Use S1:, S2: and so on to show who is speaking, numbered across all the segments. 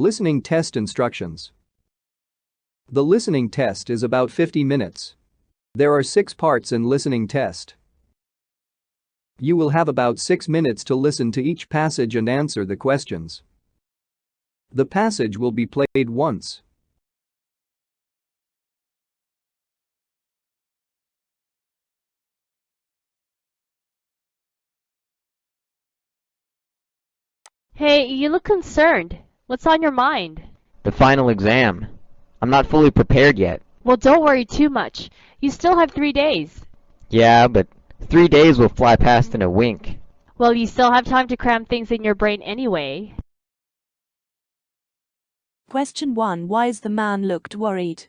S1: Listening test instructions. The listening test is about 50 minutes. There are 6 parts in listening test. You will have about 6 minutes to listen to each passage and answer the questions. The passage will be played once.
S2: Hey, you look concerned. What's on your mind?
S3: The final exam. I'm not fully prepared yet.
S2: Well, don't worry too much. You still have 3 days.
S3: Yeah, but 3 days will fly past in a wink.
S2: Well, you still have time to cram things in your brain anyway.
S4: Question 1. Why is the man looked worried?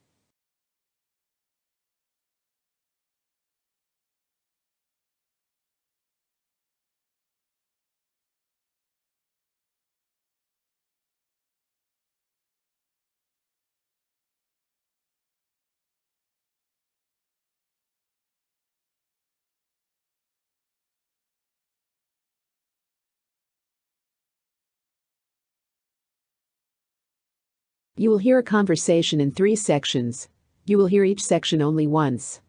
S5: You will hear a conversation in 3 sections. You will hear each section only once.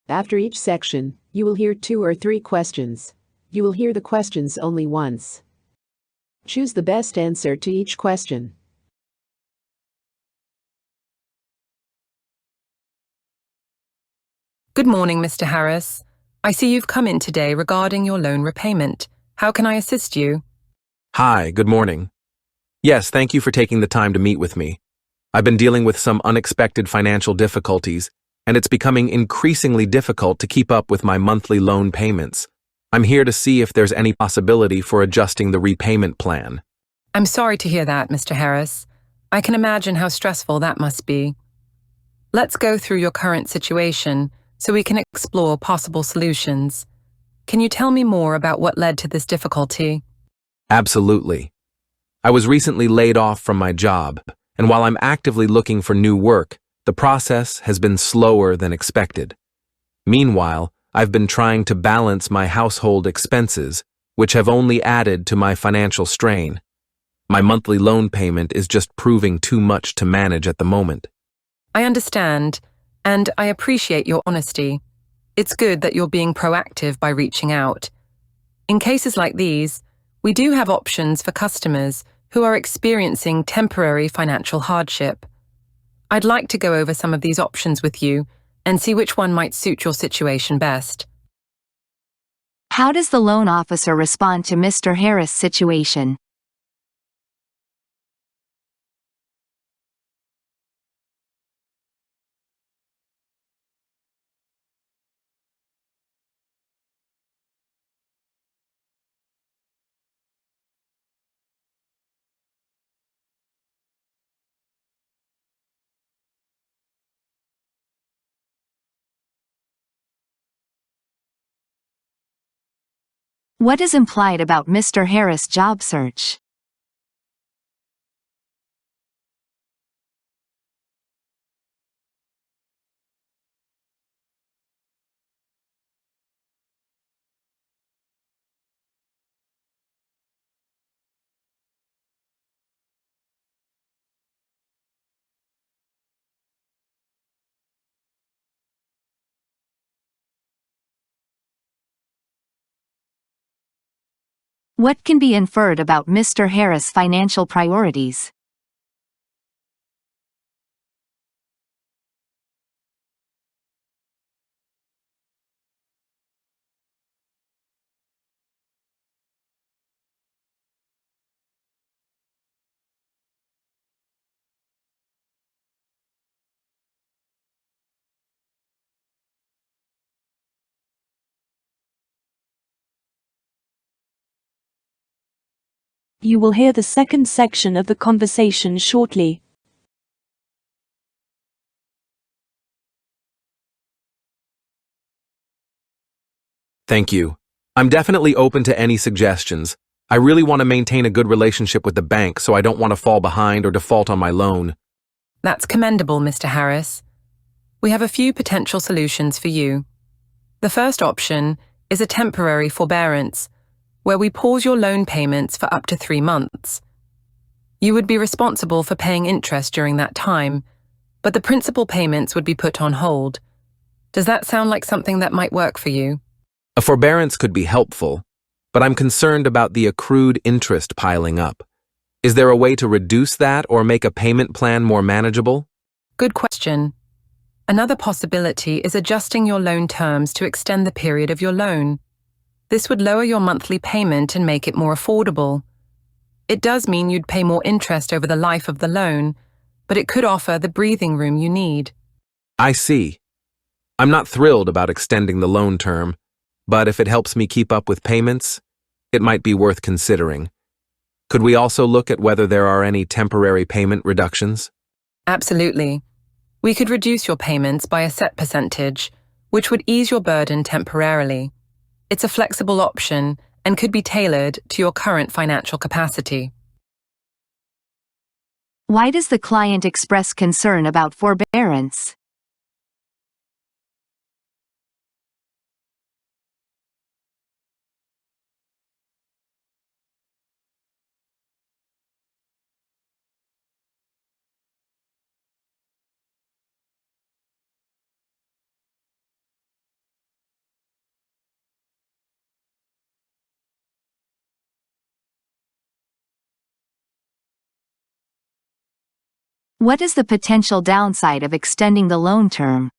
S5: After each section, you will hear 2 or 3 questions. You will hear the questions only once. Choose the best answer to each question.
S6: Good morning, Mr. Harris. I see you've come in today regarding your loan repayment. How can I assist you?
S7: Hi, good morning. Yes, thank you for taking the time to meet with me. I've been dealing with some unexpected financial difficulties, and it's becoming increasingly difficult to keep up with my monthly loan payments. I'm here to see if there's any possibility for adjusting the repayment plan.
S6: I'm sorry to hear that, Mr. Harris. I can imagine how stressful that must be. Let's go through your current situation so we can explore possible solutions. Can you tell me more about what led to this difficulty?
S7: Absolutely. I was recently laid off from my job, and while I'm actively looking for new work, the process has been slower than expected. Meanwhile, I've been trying to balance my household expenses, which have only added to my financial strain. My monthly loan payment is just proving too much to manage at the moment.
S6: I understand, and I appreciate your honesty. It's good that you're being proactive by reaching out. In cases like these, we do have options for customers who are experiencing temporary financial hardship. I'd like to go over some of these options with you and see which one might suit your situation best.
S8: How does the loan officer respond to Mr. Harris' situation? What is implied about Mr. Harris' job search? What can be inferred about Mr. Harris' financial priorities?
S4: You will hear the second section of the conversation shortly.
S7: Thank you. I'm definitely open to any suggestions. I really want to maintain a good relationship with the bank, so I don't want to fall behind or default on my loan.
S6: That's commendable, Mr. Harris. We have a few potential solutions for you. The first option is a temporary forbearance, where we pause your loan payments for up to 3 months. You would be responsible for paying interest during that time, but the principal payments would be put on hold. Does that sound like something that might work for you?
S7: A forbearance could be helpful, but I'm concerned about the accrued interest piling up. Is there a way to reduce that or make a payment plan more manageable?
S6: Good question. Another possibility is adjusting your loan terms to extend the period of your loan. This would lower your monthly payment and make it more affordable. It does mean you'd pay more interest over the life of the loan, but it could offer the breathing room you need.
S7: I see. I'm not thrilled about extending the loan term, but if it helps me keep up with payments, it might be worth considering. Could we also look at whether there are any temporary payment reductions?
S6: Absolutely. We could reduce your payments by a set percentage, which would ease your burden temporarily. It's a flexible option and could be tailored to your current financial capacity.
S8: Why does the client express concern about forbearance? What is the potential downside of extending the loan term?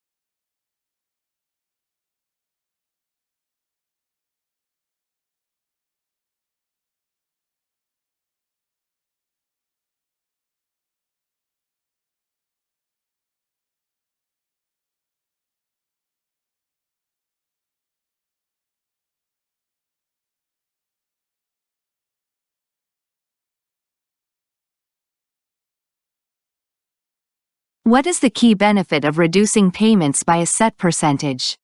S8: What is the key benefit of reducing payments by a set percentage?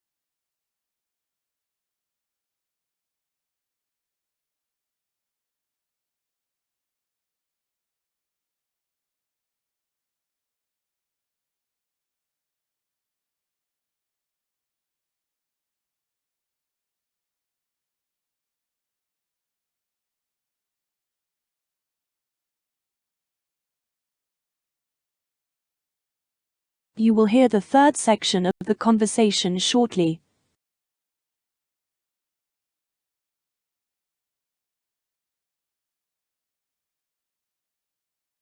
S4: You will hear the third section of the conversation shortly.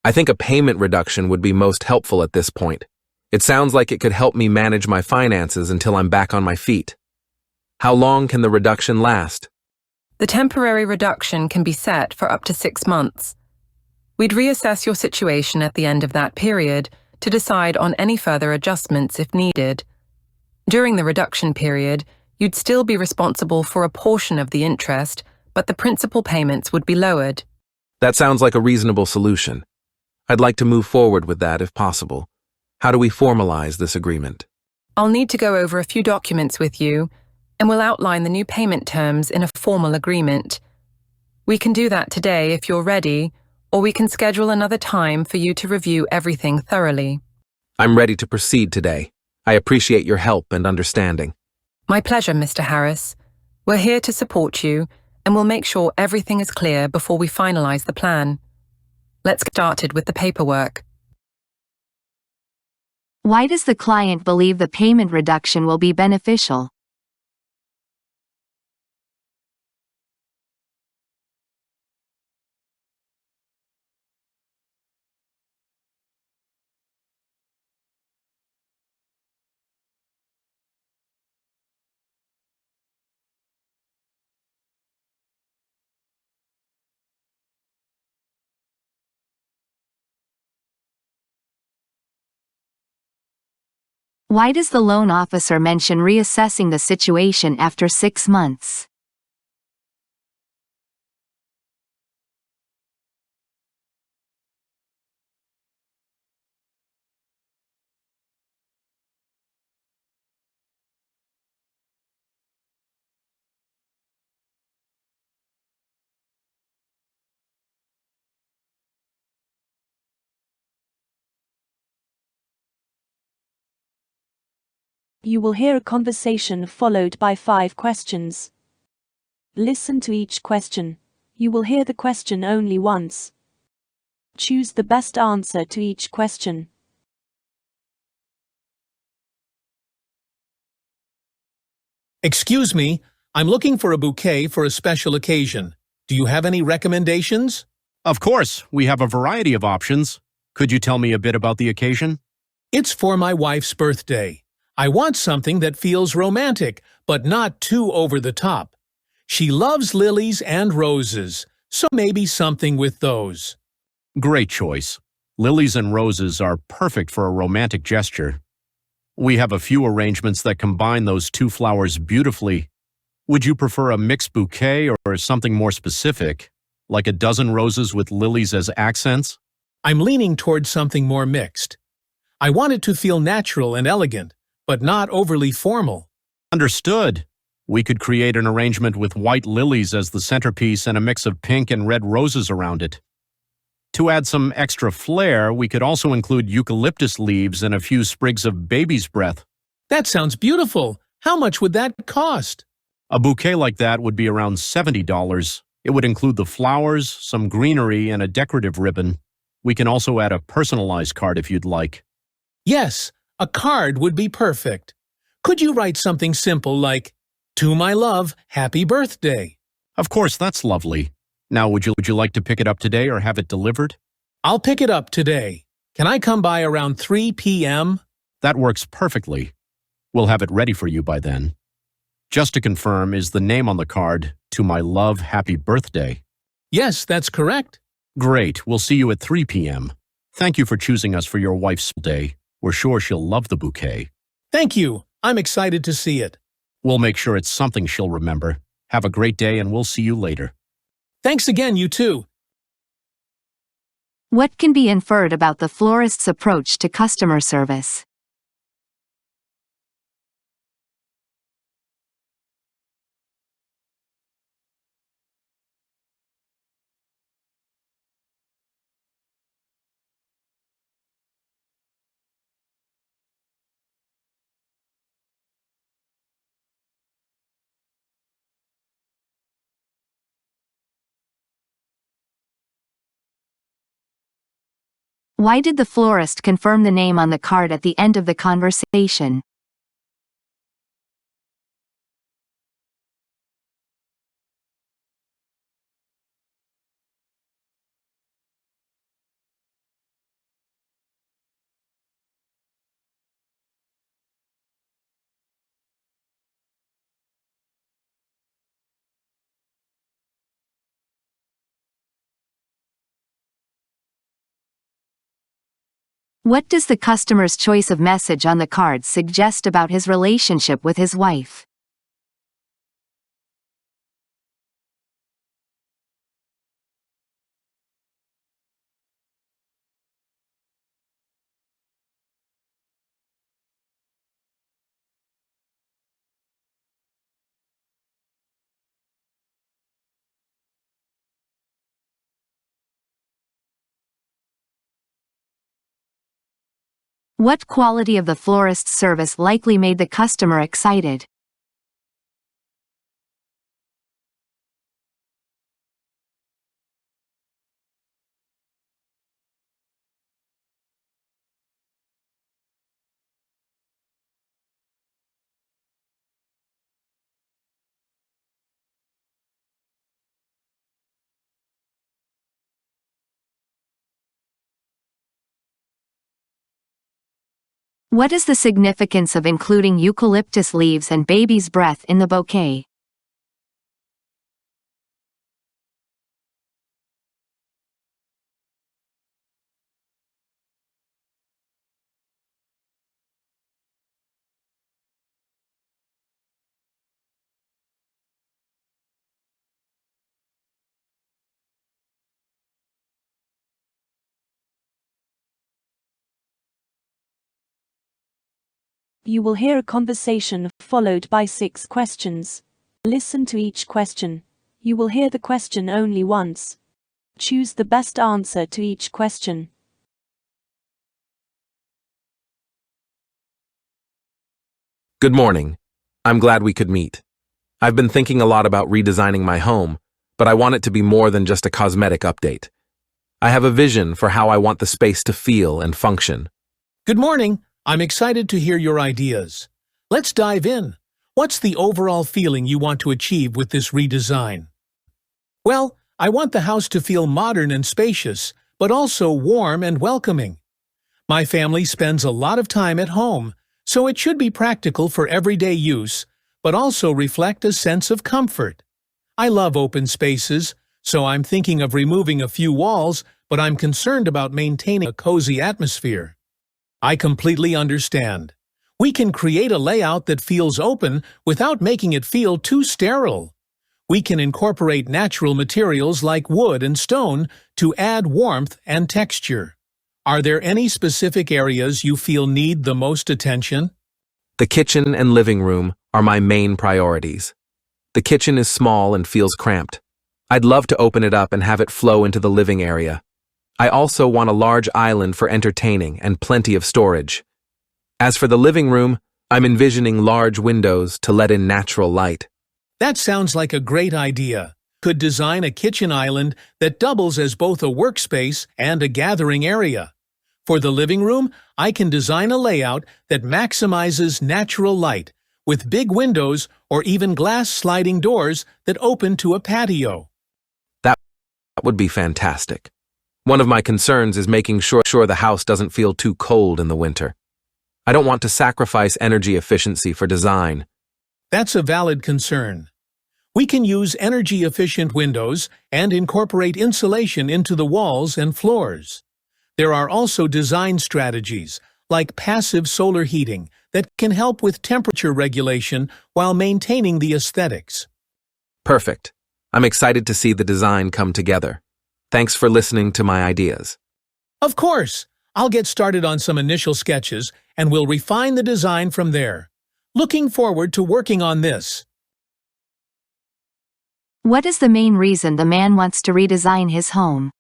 S7: I think a payment reduction would be most helpful at this point. It sounds like it could help me manage my finances until I'm back on my feet. How long can the reduction last?
S6: The temporary reduction can be set for up to 6 months. We'd reassess your situation at the end of that period to decide on any further adjustments if needed. During the reduction period, you'd still be responsible for a portion of the interest, but the principal payments would be lowered.
S7: That sounds like a reasonable solution. I'd like to move forward with that if possible. How do we formalize this agreement?
S6: I'll need to go over a few documents with you, and we'll outline the new payment terms in a formal agreement. We can do that today if you're ready, or we can schedule another time for you to review everything thoroughly.
S7: I'm ready to proceed today. I appreciate your help and understanding.
S6: My pleasure, Mr. Harris. We're here to support you, and we'll make sure everything is clear before we finalize the plan. Let's get started with the paperwork.
S8: Why does the client believe the payment reduction will be beneficial? Why does the loan officer mention reassessing the situation after 6 months?
S4: You will hear a conversation followed by 5 questions. Listen to each question. You will hear the question only once. Choose the best answer to each question.
S9: Excuse me, I'm looking for a bouquet for a special occasion. Do you have any recommendations?
S10: Of course, we have a variety of options. Could you tell me a bit about the occasion?
S9: It's for my wife's birthday. I want something that feels romantic, but not too over the top. She loves lilies and roses, so maybe something with those.
S10: Great choice. Lilies and roses are perfect for a romantic gesture. We have a few arrangements that combine those two flowers beautifully. Would you prefer a mixed bouquet or something more specific, like a dozen roses with lilies as accents?
S9: I'm leaning towards something more mixed. I want it to feel natural and elegant, but not overly formal.
S10: Understood. We could create an arrangement with white lilies as the centerpiece and a mix of pink and red roses around it. To add some extra flair, we could also include eucalyptus leaves and a few sprigs of baby's breath.
S9: That sounds beautiful. How much would that cost?
S10: A bouquet like that would be around $70. It would include the flowers, some greenery, and a decorative ribbon. We can also add a personalized card if you'd like.
S9: Yes, a card would be perfect. Could you write something simple like, "To my love, happy birthday"?
S10: Of course, that's lovely. Now, would you like to pick it up today or have it delivered?
S9: I'll pick it up today. Can I come by around 3 p.m.?
S10: That works perfectly. We'll have it ready for you by then. Just to confirm, is the name on the card, "To my love, happy birthday"?
S9: Yes, that's correct.
S10: Great. We'll see you at 3 p.m. Thank you for choosing us for your wife's day. We're sure she'll love the bouquet.
S9: Thank you. I'm excited to see it.
S10: We'll make sure it's something she'll remember. Have a great day and we'll see you later.
S9: Thanks again, you too.
S8: What can be inferred about the florist's approach to customer service? Why did the florist confirm the name on the card at the end of the conversation? What does the customer's choice of message on the card suggest about his relationship with his wife? What quality of the florist's service likely made the customer excited? What is the significance of including eucalyptus leaves and baby's breath in the bouquet?
S4: You will hear a conversation followed by 6 questions. Listen to each question. You will hear the question only once. Choose the best answer to each question.
S7: Good morning. I'm glad we could meet. I've been thinking a lot about redesigning my home, but I want it to be more than just a cosmetic update. I have a vision for how I want the space to feel and function.
S9: Good morning. I'm excited to hear your ideas. Let's dive in. What's the overall feeling you want to achieve with this redesign? Well, I want the house to feel modern and spacious, but also warm and welcoming. My family spends a lot of time at home, so it should be practical for everyday use, but also reflect a sense of comfort. I love open spaces, so I'm thinking of removing a few walls, but I'm concerned about maintaining a cozy atmosphere. I completely understand. We can create a layout that feels open without making it feel too sterile. We can incorporate natural materials like wood and stone to add warmth and texture. Are there any specific areas you feel need the most attention?
S7: The kitchen and living room are my main priorities. The kitchen is small and feels cramped. I'd love to open it up and have it flow into the living area. I also want a large island for entertaining and plenty of storage. As for the living room, I'm envisioning large windows to let in natural light.
S9: That sounds like a great idea. Could design a kitchen island that doubles as both a workspace and a gathering area. For the living room, I can design a layout that maximizes natural light, with big windows or even glass sliding doors that open to a patio.
S7: That would be fantastic. One of my concerns is making sure the house doesn't feel too cold in the winter. I don't want to sacrifice energy efficiency for design.
S9: That's a valid concern. We can use energy-efficient windows and incorporate insulation into the walls and floors. There are also design strategies, like passive solar heating, that can help with temperature regulation while maintaining the aesthetics.
S7: Perfect. I'm excited to see the design come together. Thanks for listening to my ideas.
S9: Of course! I'll get started on some initial sketches, and we'll refine the design from there. Looking forward to working on this.
S8: What is the main reason the man wants to redesign his home?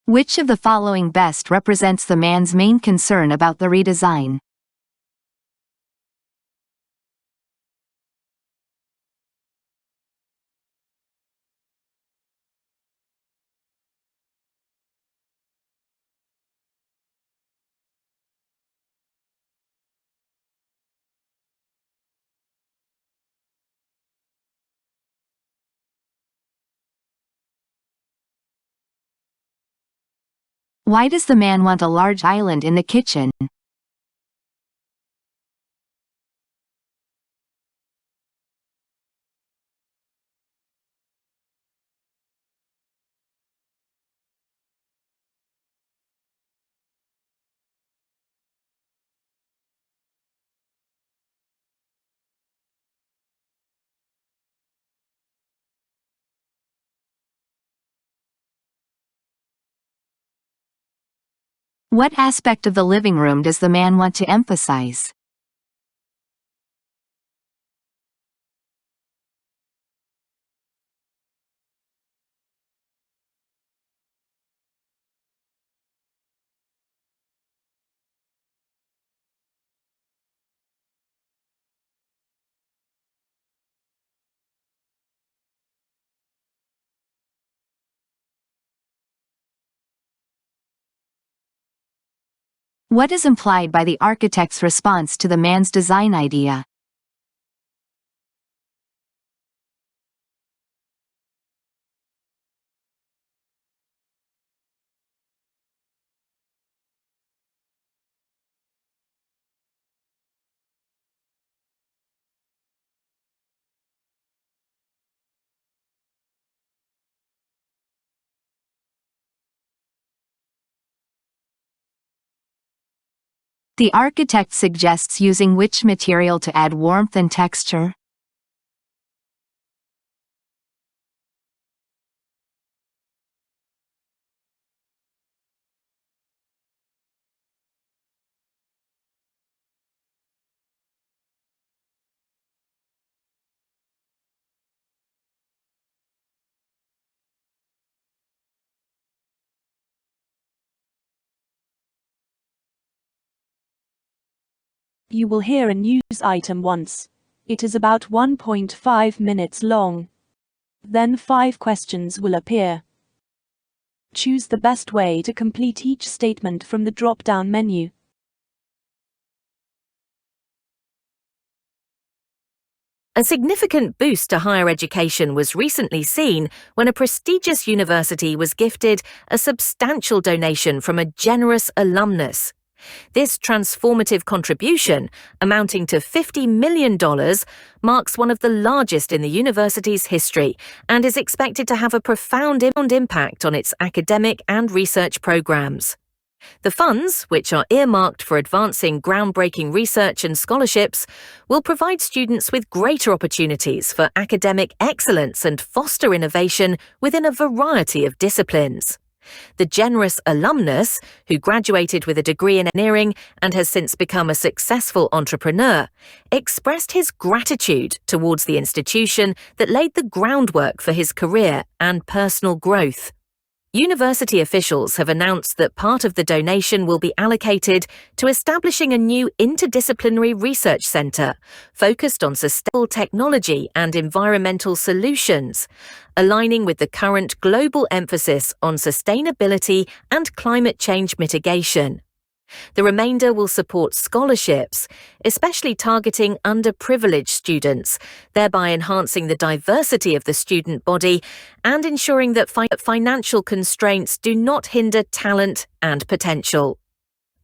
S8: Which of the following best represents the man's main concern about the redesign? Why does the man want a large island in the kitchen? What aspect of the living room does the man want to emphasize? What is implied by the architect's response to the man's design idea? The architect suggests using which material to add warmth and texture?
S4: You will hear a news item once. It is about 1.5 minutes long. Then 5 questions will appear. Choose the best way to complete each statement from the drop-down menu.
S11: A significant boost to higher education was recently seen when a prestigious university was gifted a substantial donation from a generous alumnus. This transformative contribution, amounting to $50 million, marks one of the largest in the university's history and is expected to have a profound impact on its academic and research programs. The funds, which are earmarked for advancing groundbreaking research and scholarships, will provide students with greater opportunities for academic excellence and foster innovation within a variety of disciplines. The generous alumnus, who graduated with a degree in engineering and has since become a successful entrepreneur, expressed his gratitude towards the institution that laid the groundwork for his career and personal growth. University officials have announced that part of the donation will be allocated to establishing a new interdisciplinary research centre focused on sustainable technology and environmental solutions, aligning with the current global emphasis on sustainability and climate change mitigation. The remainder will support scholarships, especially targeting underprivileged students, thereby enhancing the diversity of the student body and ensuring that financial constraints do not hinder talent and potential.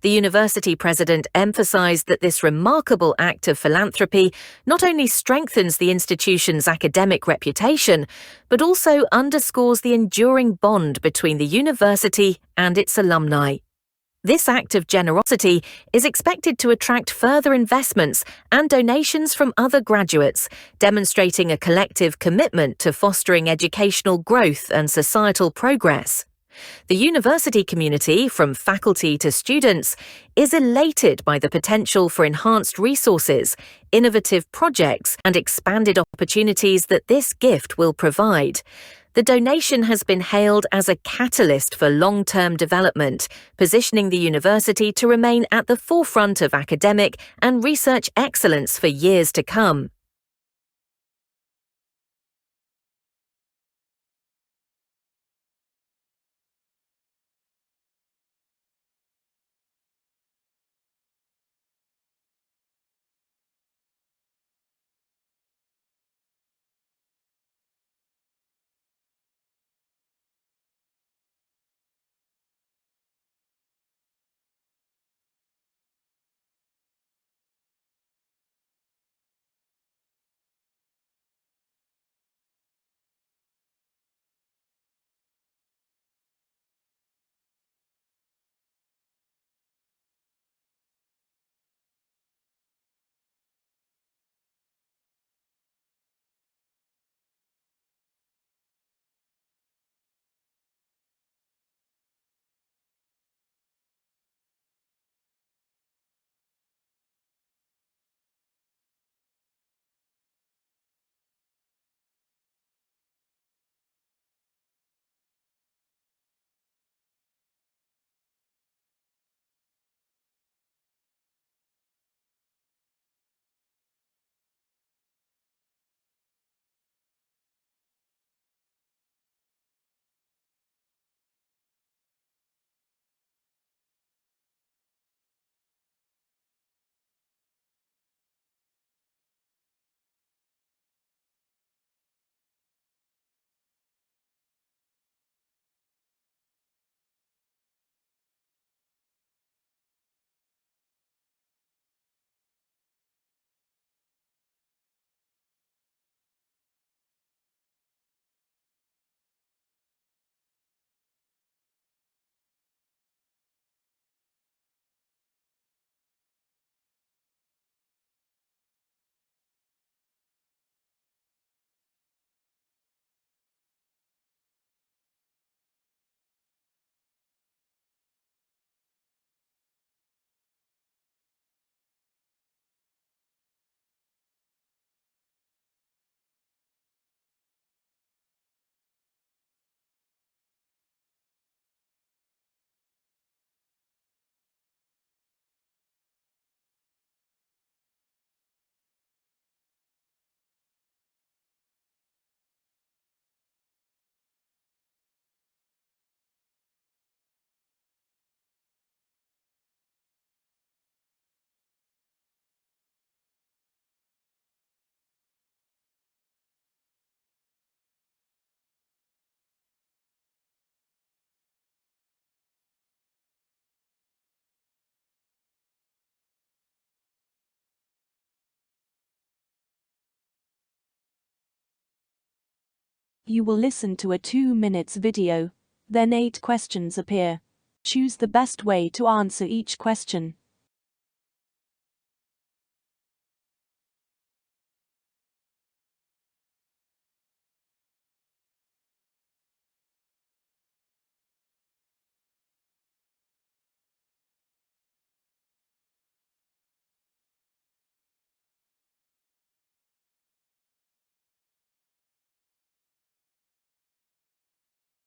S11: The university president emphasized that this remarkable act of philanthropy not only strengthens the institution's academic reputation, but also underscores the enduring bond between the university and its alumni. This act of generosity is expected to attract further investments and donations from other graduates, demonstrating a collective commitment to fostering educational growth and societal progress. The university community, from faculty to students, is elated by the potential for enhanced resources, innovative projects, and expanded opportunities that this gift will provide. The donation has been hailed as a catalyst for long-term development, positioning the university to remain at the forefront of academic and research excellence for years to come.
S4: You will listen to a 2 minutes video. Then 8 questions appear. Choose the best way to answer each question.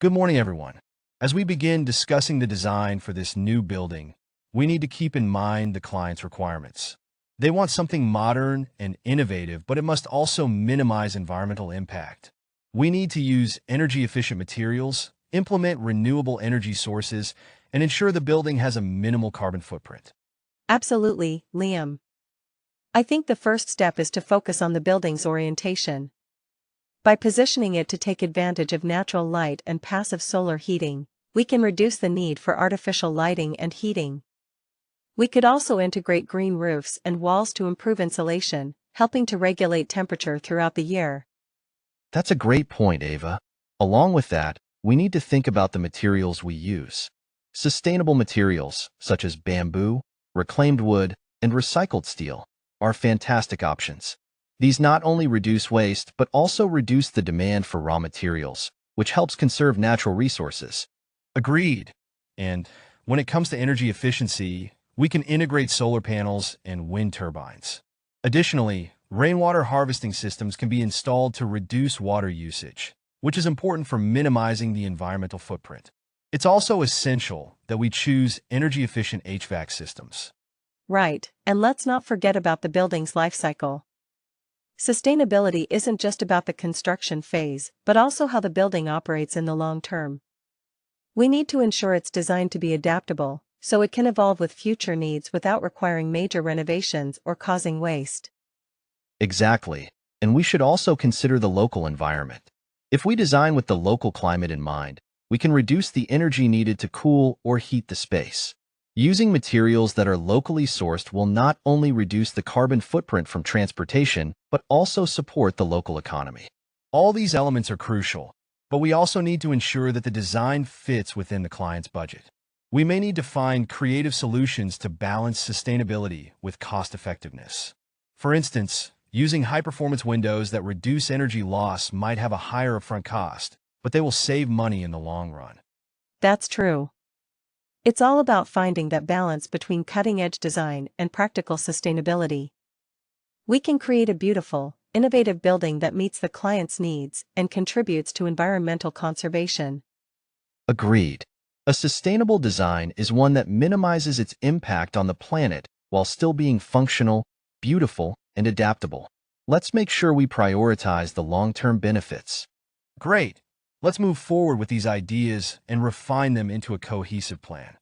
S12: Good morning, everyone. As we begin discussing the design for this new building, we need to keep in mind the client's requirements. They want something modern and innovative, but it must also minimize environmental impact. We need to use energy-efficient materials, implement renewable energy sources, and ensure the building has a minimal carbon footprint.
S13: Absolutely, Liam. I think the first step is to focus on the building's orientation. By positioning it to take advantage of natural light and passive solar heating, we can reduce the need for artificial lighting and heating. We could also integrate green roofs and walls to improve insulation, helping to regulate temperature throughout the year.
S12: That's a great point, Ava. Along with that, we need to think about the materials we use. Sustainable materials, such as bamboo, reclaimed wood, and recycled steel, are fantastic options. These not only reduce waste, but also reduce the demand for raw materials, which helps conserve natural resources. Agreed. And when it comes to energy efficiency, we can integrate solar panels and wind turbines. Additionally, rainwater harvesting systems can be installed to reduce water usage, which is important for minimizing the environmental footprint. It's also essential that we choose energy-efficient HVAC systems.
S13: Right, and let's not forget about the building's life cycle. Sustainability isn't just about the construction phase, but also how the building operates in the long term. We need to ensure it's designed to be adaptable, so it can evolve with future needs without requiring major renovations or causing waste.
S12: Exactly. And we should also consider the local environment. If we design with the local climate in mind, we can reduce the energy needed to cool or heat the space. Using materials that are locally sourced will not only reduce the carbon footprint from transportation, but also support the local economy. All these elements are crucial, but we also need to ensure that the design fits within the client's budget. We may need to find creative solutions to balance sustainability with cost-effectiveness. For instance, using high-performance windows that reduce energy loss might have a higher upfront cost, but they will save money in the long run.
S13: That's true. It's all about finding that balance between cutting-edge design and practical sustainability. We can create a beautiful, innovative building that meets the client's needs and contributes to environmental conservation.
S12: Agreed. A sustainable design is one that minimizes its impact on the planet while still being functional, beautiful, and adaptable. Let's make sure we prioritize the long-term benefits. Great! Let's move forward with these ideas and refine them into a cohesive plan.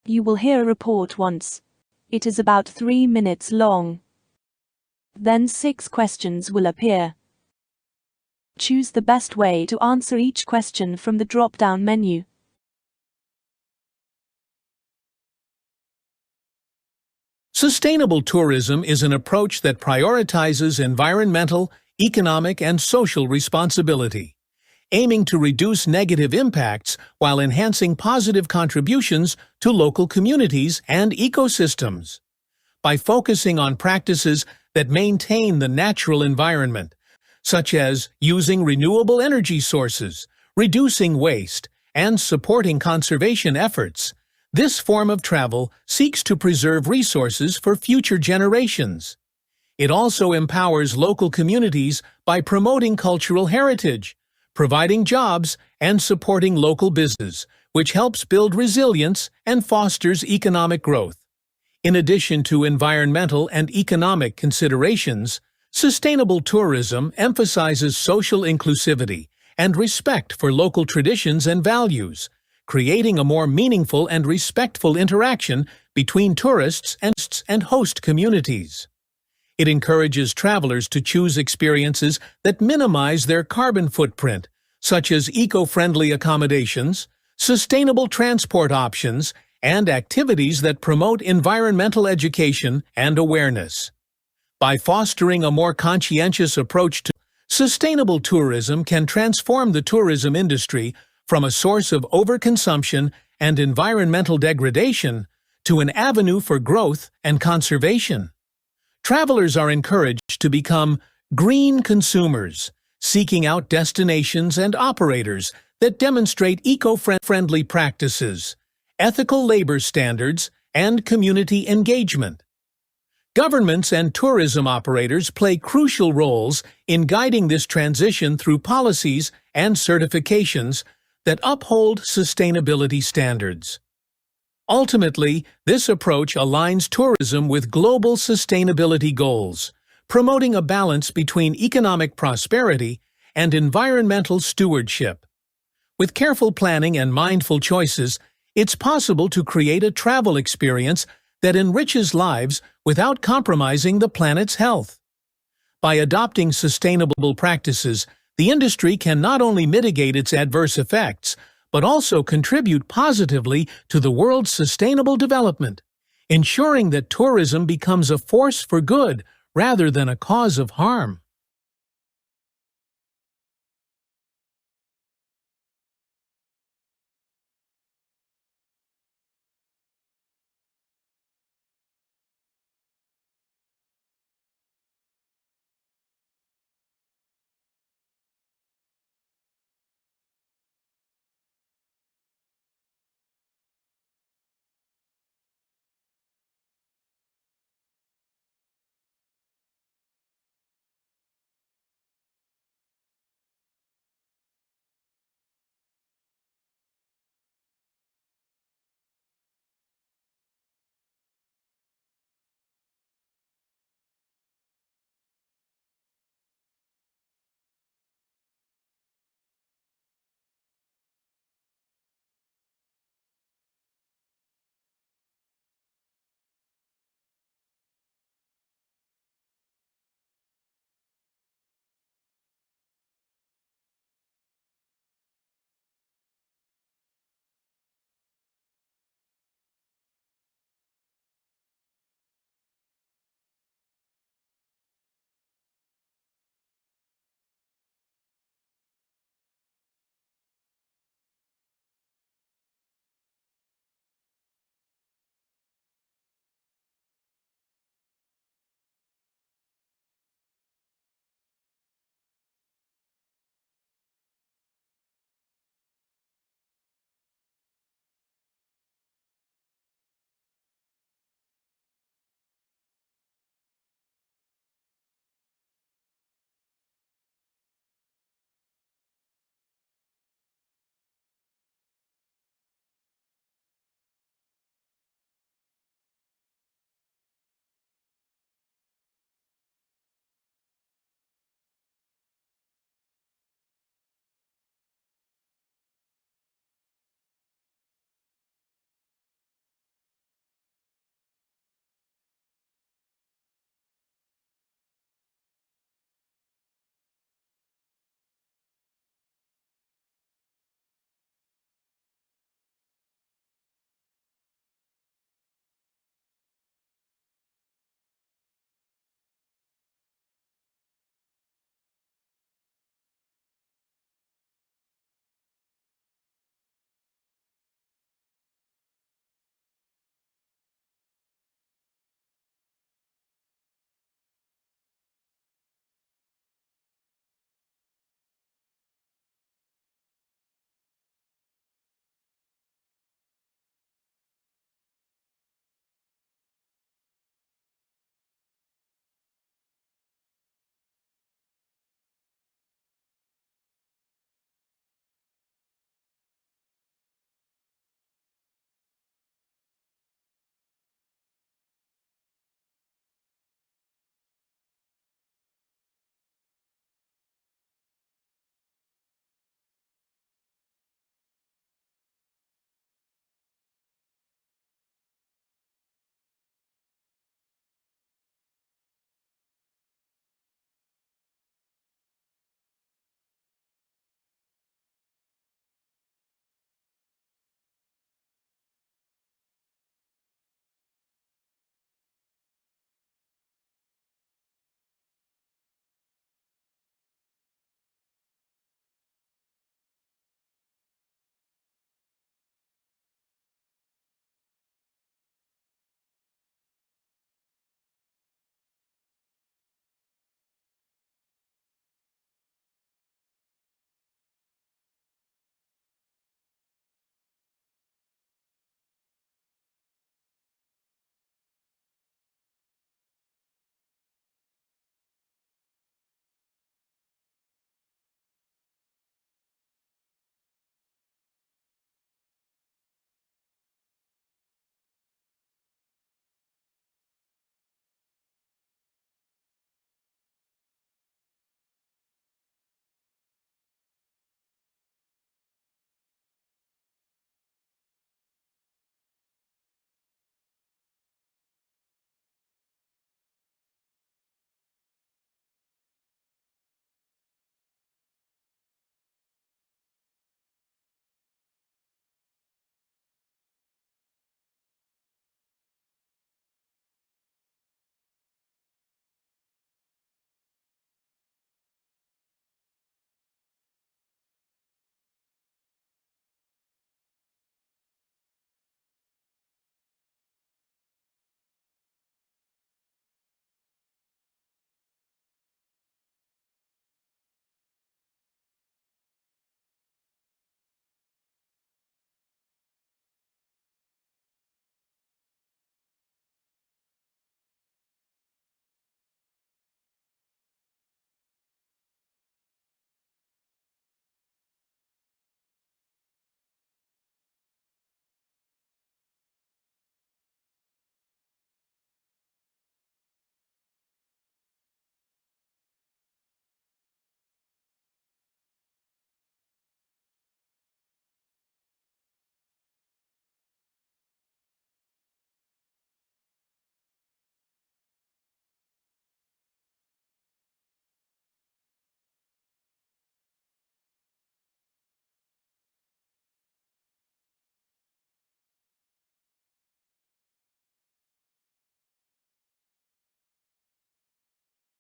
S4: You will hear a report once. It is about 3 minutes long. Then 6 questions will appear. Choose the best way to answer each question from the drop-down menu.
S9: Sustainable tourism is an approach that prioritizes environmental, economic, and social responsibility, aiming to reduce negative impacts while enhancing positive contributions to local communities and ecosystems. By focusing on practices that maintain the natural environment, such as using renewable energy sources, reducing waste, and supporting conservation efforts, this form of travel seeks to preserve resources for future generations. It also empowers local communities by promoting cultural heritage, providing jobs, and supporting local business, which helps build resilience and fosters economic growth. In addition to environmental and economic considerations, sustainable tourism emphasizes social inclusivity and respect for local traditions and values, creating a more meaningful and respectful interaction between tourists and host communities. It encourages travelers to choose experiences that minimize their carbon footprint, such as eco-friendly accommodations, sustainable transport options, and activities that promote environmental education and awareness. By fostering a more conscientious approach to sustainable tourism can transform the tourism industry from a source of overconsumption and environmental degradation to an avenue for growth and conservation. Travelers are encouraged to become green consumers, seeking out destinations and operators that demonstrate eco-friendly practices, ethical labor standards, and community engagement. Governments and tourism operators play crucial roles in guiding this transition through policies and certifications that uphold sustainability standards. Ultimately, this approach aligns tourism with global sustainability goals, promoting a balance between economic prosperity and environmental stewardship. With careful planning and mindful choices, it's possible to create a travel experience that enriches lives without compromising the planet's health. By adopting sustainable practices, the industry can not only mitigate its adverse effects, but also contribute positively to the world's sustainable development, ensuring that tourism becomes a force for good rather than a cause of harm.